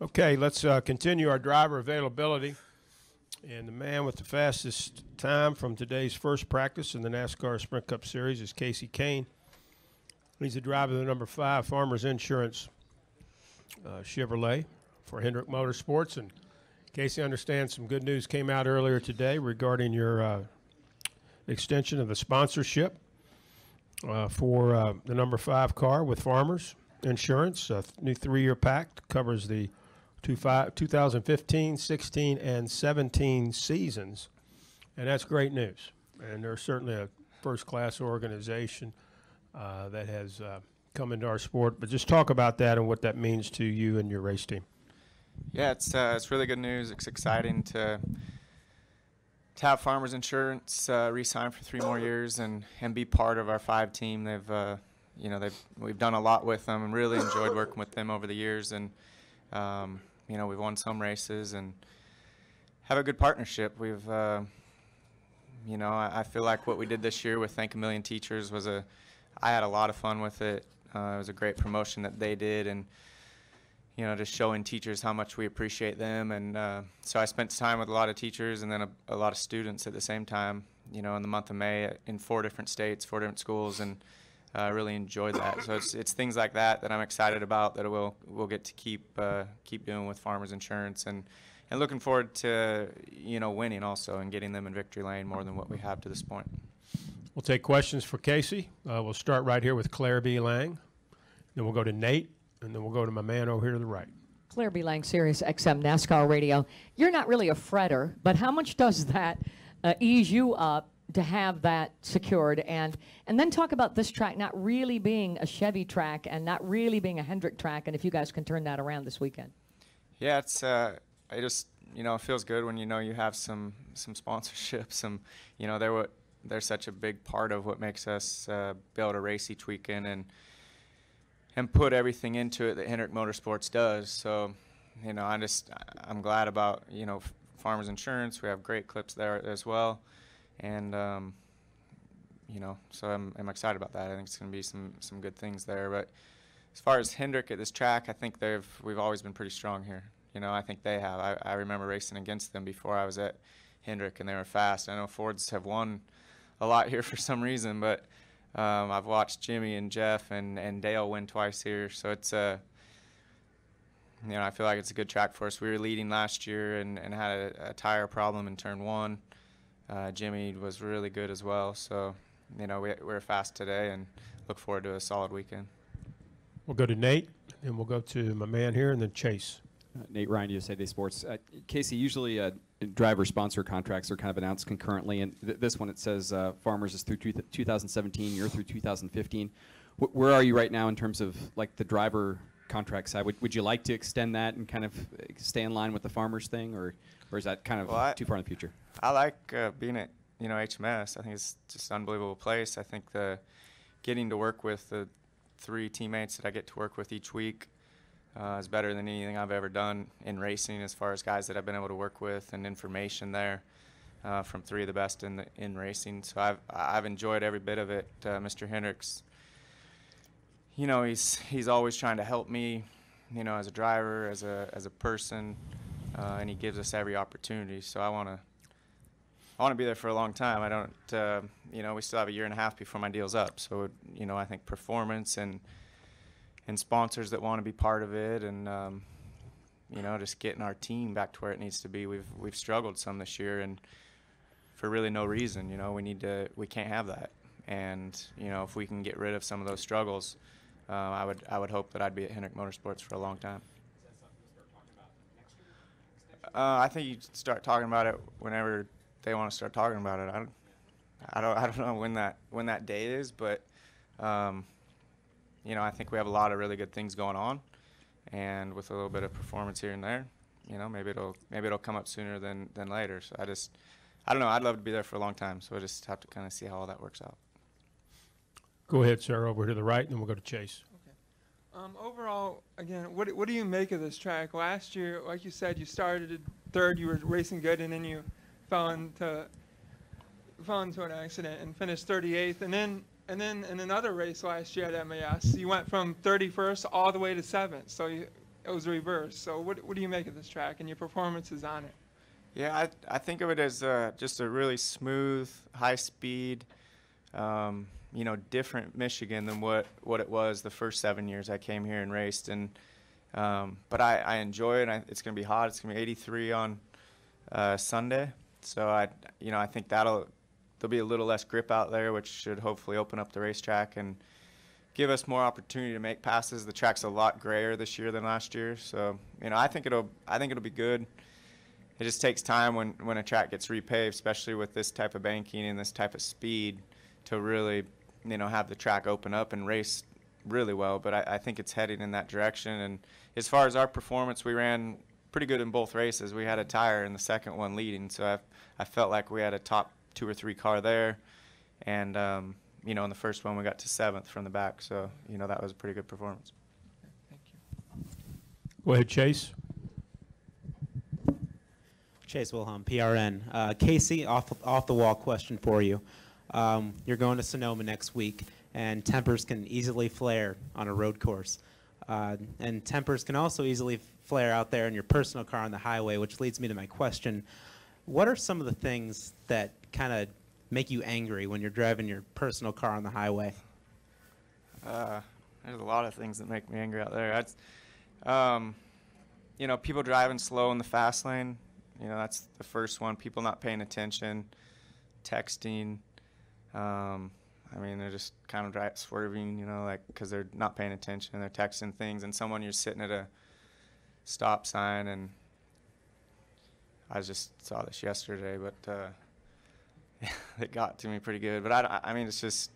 Okay, let's continue our driver availability. And the man with the fastest time from today's first practice in the NASCAR Sprint Cup Series is Kasey Kahne. He's the driver of the number 5 Farmers Insurance Chevrolet for Hendrick Motorsports. And Kasey, understands some good news came out earlier today regarding your extension of the sponsorship for the number 5 car with Farmers Insurance. A new 3-year pact covers the 2015, 16, and 17 seasons, and that's great news. And they're certainly a first-class organization that has come into our sport. But just talk about that and what that means to you and your race team. Yeah, it's really good news. It's exciting to have Farmers Insurance re-sign for 3 more years and be part of our 5 team. We've done a lot with them and really enjoyed working with them over the years. And we've won some races and have a good partnership. We've, I feel like what we did this year with Thank a Million Teachers I had a lot of fun with it. It was a great promotion that they did, and just showing teachers how much we appreciate them. And so I spent time with a lot of teachers and then a lot of students at the same time, in the month of May in 4 different states, 4 different schools, and I really enjoyed that. So it's things like that I'm excited about that we'll get to keep doing with Farmers Insurance, and looking forward to winning also and getting them in victory lane more than what we have to this point. We'll take questions for Kasey. We'll start right here with Claire B. Lang. Then we'll go to Nate, and then we'll go to my man over here to the right. Claire B. Lang, Sirius XM NASCAR Radio. You're not really a fretter, but how much does that ease you up to have that secured? And then talk about this track not really being a Chevy track and not really being a Hendrick track, and if you guys can turn that around this weekend. Yeah, it's I just it feels good when you have some sponsorships. They're such a big part of what makes us be able to race each weekend and put everything into it that Hendrick Motorsports does. So I'm glad about Farmers Insurance. We have great clips there as well. And so I'm excited about that. I think it's going to be some good things there. But as far as Hendrick at this track, I think we've always been pretty strong here. I think they have. I remember racing against them before I was at Hendrick, and they were fast. I know Fords have won a lot here for some reason, but I've watched Jimmy and Jeff and Dale win twice here. So it's I feel like it's a good track for us. We were leading last year and had a tire problem in turn 1. Jimmy was really good as well. So, we're fast today and look forward to a solid weekend. We'll go to Nate, and we'll go to my man here, and then Chase. Nate Ryan, USA Today Sports. Kasey, usually driver sponsor contracts are kind of announced concurrently, and this one it says Farmers is through 2017, you're through 2015. Where are you right now in terms of like the driver contract side? Would you like to extend that and kind of stay in line with the Farmers thing, or is that kind of too far in the future? I like being at HMS. I think it's just an unbelievable place. I think getting to work with the 3 teammates that I get to work with each week is better than anything I've ever done in racing, as far as guys that I've been able to work with and information there from 3 of the best in racing. So I've enjoyed every bit of it. Mr. Hendricks, he's always trying to help me, as a driver, as a person, and he gives us every opportunity. So I want to be there for a long time. I don't, we still have a year and a half before my deal's up. So I think performance and sponsors that want to be part of it, and just getting our team back to where it needs to be. We've struggled some this year, and for really no reason. We can't have that. And if we can get rid of some of those struggles, I would hope that I'd be at Hendrick Motorsports for a long time. Is that something you'll start talking about next year? I think you start talking about it whenever they want to start talking about it. I don't know when that day is, but I think we have a lot of really good things going on, and with a little bit of performance here and there, maybe it'll come up sooner than later. So I don't know. I'd love to be there for a long time. So I just have to kind of see how all that works out. Go ahead, sir, over to the right, and then we'll go to Chase. Okay. Overall, again, what do you make of this track? Last year, like you said, you started at 3rd, you were racing good, and then you fell into an accident and finished 38th, and then in another race last year at MAS, you went from 31st all the way to 7th. So it was reversed. So what do you make of this track and your performances on it? Yeah, I think of it as just a really smooth, high-speed, different Michigan than what it was the first 7 years I came here and raced. And but I enjoy it. It's going to be hot. It's going to be 83 on Sunday. So I think there'll be a little less grip out there, which should hopefully open up the racetrack and give us more opportunity to make passes. The track's a lot grayer this year than last year, so I think it'll be good. It just takes time when a track gets repaved, especially with this type of banking and this type of speed, to really have the track open up and race really well. But I think it's heading in that direction. And as far as our performance, we ran pretty good in both races. We had a tire in the second one leading, so I felt like we had a top 2 or 3 car there. And in the first one we got to 7th from the back, so that was a pretty good performance. Thank you. Go ahead, Chase. Chase Wilhelm, PRN. Kasey, off the wall question for you. You're going to Sonoma next week, and tempers can easily flare on a road course. And tempers can also easily flare out there in your personal car on the highway, which leads me to my question. What are some of the things that kind of make you angry when you're driving your personal car on the highway? There's a lot of things that make me angry out there. People driving slow in the fast lane. That's the first one. People not paying attention, texting. They're just kind of swerving, because they're not paying attention. They're texting things, and you're sitting at a stop sign, and I just saw this yesterday, but it got to me pretty good. But it's just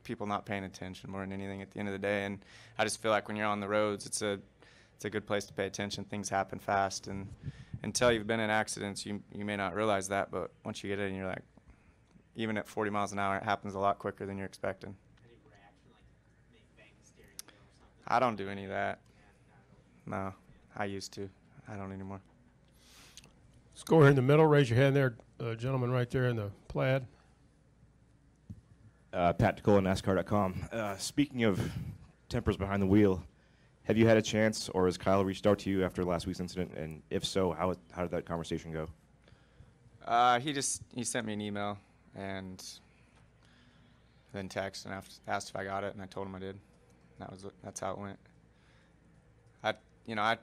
people not paying attention more than anything at the end of the day. And I just feel like when you're on the roads, it's a good place to pay attention. Things happen fast, and until you've been in accidents, you may not realize that. But once you get in, you're like, even at 40 miles an hour, it happens a lot quicker than you're expecting. Any reaction, like maybe bang the steering wheel or something? I don't do any of that. No, I used to. I don't anymore. Let's go here in the middle. Raise your hand there, gentleman right there in the plaid. Pat DeCola, NASCAR.com. Speaking of tempers behind the wheel, have you had a chance, or has Kyle reached out to you after last week's incident? And if so, how did that conversation go? He sent me an email and then text and asked if I got it, and I told him I did. That's how it went. I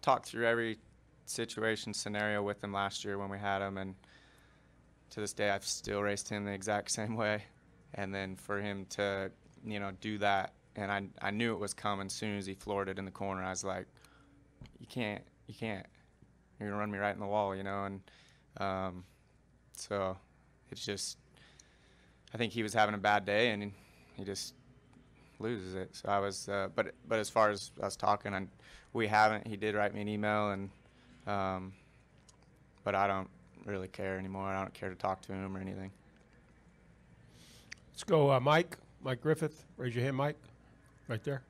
talked through every situation scenario with him last year when we had him, and to this day I've still raced him the exact same way. And then for him to do that, and I knew it was coming as soon as he floored it in the corner. I was like, you can't, you're gonna run me right in the wall, and so it's just, I think he was having a bad day and he just loses it. So I was, but as far as us talking, we haven't. He did write me an email, and but I don't really care anymore. I don't care to talk to him or anything. Let's go, Mike Griffith. Raise your hand, Mike. Right there.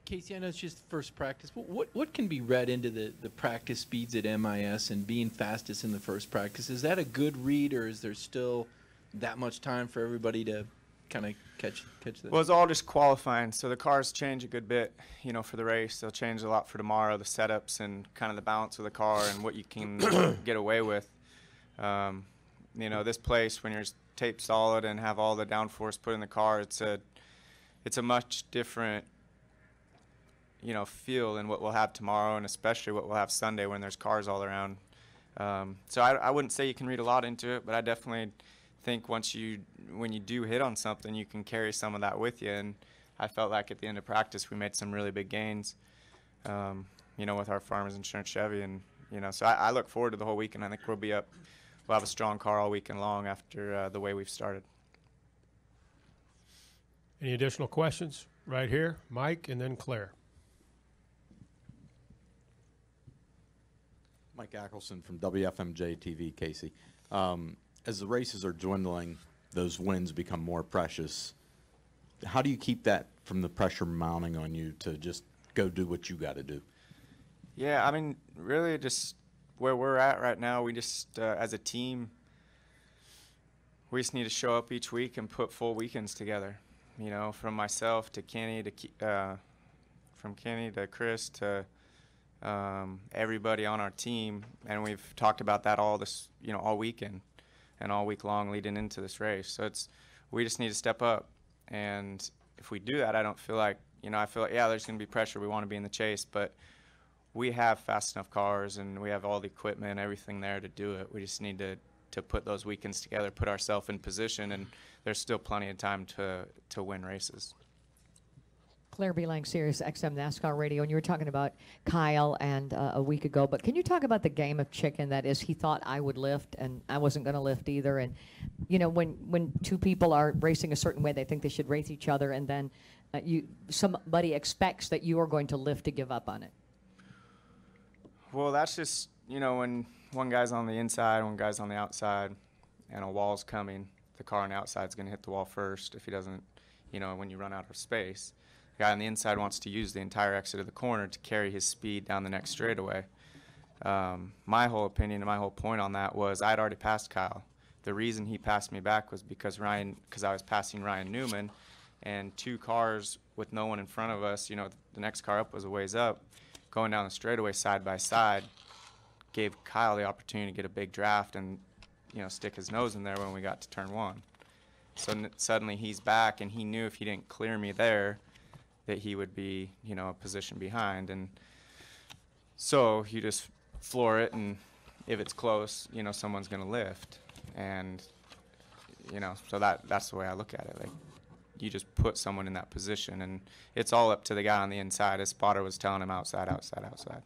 Kasey, I know it's just first practice, but what can be read into the practice speeds at MIS and being fastest in the first practice? Is that a good read, or is there still that much time for everybody to kind of catch that? Well, it's all just qualifying, so the cars change a good bit, for the race. They'll change a lot for tomorrow, the setups and kind of the balance of the car and what you can get away with. This place, when you're tape solid and have all the downforce put in the car, it's a much different feel than what we'll have tomorrow, and especially what we'll have Sunday when there's cars all around. So I wouldn't say you can read a lot into it, but I definitely think when you do hit on something, you can carry some of that with you. And I felt like at the end of practice we made some really big gains, with our Farmers Insurance Chevy, and so I look forward to the whole weekend. I think we'll have a strong car all weekend long after the way we've started. Any additional questions? Right here, Mike, and then Claire. Mike Ackelson from WFMJ TV, Kasey. As the races are dwindling, those wins become more precious. How do you keep that from the pressure mounting on you to just go do what you got to do? Yeah, really just where we're at right now, we just, as a team, we just need to show up each week and put full weekends together. From myself to Kenny to from Kenny to Chris to everybody on our team, and we've talked about that all this, all weekend and all week long leading into this race. So we just need to step up, and if we do that, I don't feel like, I feel like, yeah, there's going to be pressure. We want to be in the chase, but we have fast enough cars, and we have all the equipment, everything there to do it. We just need to put those weekends together, put ourselves in position, and there's still plenty of time to win races. Claire Beelang, Sirius XM NASCAR Radio, and you were talking about Kyle and a week ago, but can you talk about the game of chicken? That is, he thought I would lift, and I wasn't going to lift either. And, when two people are racing a certain way, they think they should race each other, and then somebody expects that you are going to lift to give up on it. Well, that's just, when one guy's on the inside, one guy's on the outside, and a wall's coming, the car on the outside is going to hit the wall first if he doesn't, when you run out of space. The guy on the inside wants to use the entire exit of the corner to carry his speed down the next straightaway. My whole opinion and my whole point on that was I'd already passed Kyle. The reason he passed me back was because I was passing Ryan Newman, and two cars with no one in front of us, the next car up was a ways up, going down the straightaway side by side, gave Kyle the opportunity to get a big draft and, stick his nose in there when we got to turn one. So suddenly he's back, and he knew if he didn't clear me there, that he would be, a position behind. And so you just floor it, and if it's close, someone's going to lift. And, so that's the way I look at it. Like, you just put someone in that position, and it's all up to the guy on the inside. His spotter was telling him outside, outside, outside.